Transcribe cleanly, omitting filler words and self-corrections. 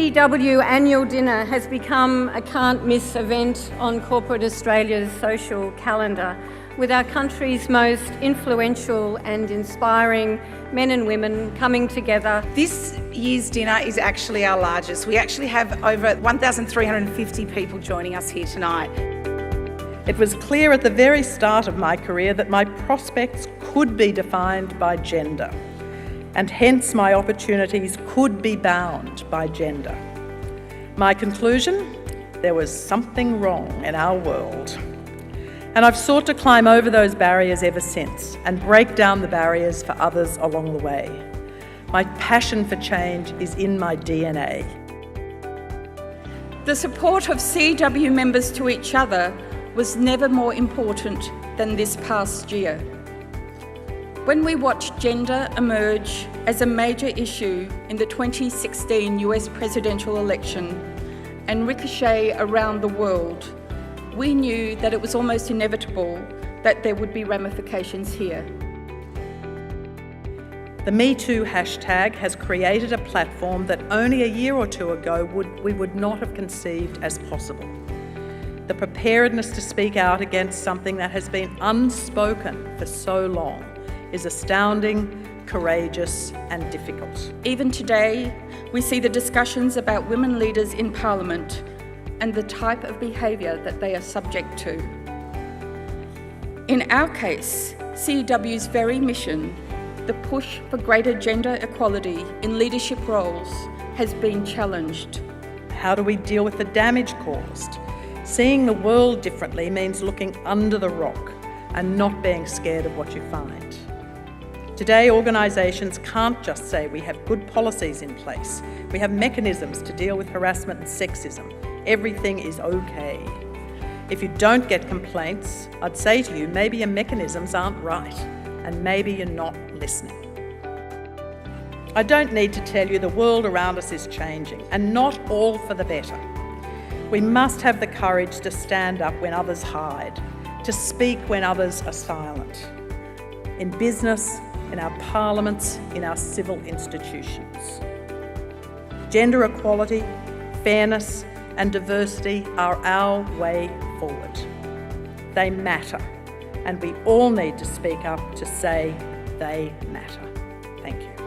CEW Annual Dinner has become a can't-miss event on corporate Australia's social calendar, with our country's most influential and inspiring men and women coming together. This year's dinner is actually our largest. We actually have over 1,350 people joining us here tonight. It was clear at the very start of my career that my prospects could be defined by gender, and hence my opportunities could be bound by gender. My conclusion? There was something wrong in our world. And I've sought to climb over those barriers ever since and break down the barriers for others along the way. My passion for change is in my DNA. The support of CEW members to each other was never more important than this past year. When we watched gender emerge as a major issue in the 2016 US presidential election and ricochet around the world, we knew that it was almost inevitable that there would be ramifications here. The #MeToo hashtag has created a platform that only a year or two ago we would not have conceived as possible. The preparedness to speak out against something that has been unspoken for so long is astounding, courageous and difficult. Even today, we see the discussions about women leaders in Parliament and the type of behaviour that they are subject to. In our case, CEW's very mission, the push for greater gender equality in leadership roles, has been challenged. How do we deal with the damage caused? Seeing the world differently means looking under the rock and not being scared of what you find. Today, organisations can't just say we have good policies in place. We have mechanisms to deal with harassment and sexism. Everything is okay. If you don't get complaints, I'd say to you, maybe your mechanisms aren't right, and maybe you're not listening. I don't need to tell you the world around us is changing, and not all for the better. We must have the courage to stand up when others hide, to speak when others are silent. In business, in our parliaments, in our civil institutions. Gender equality, fairness and diversity are our way forward. They matter, and we all need to speak up to say they matter. Thank you.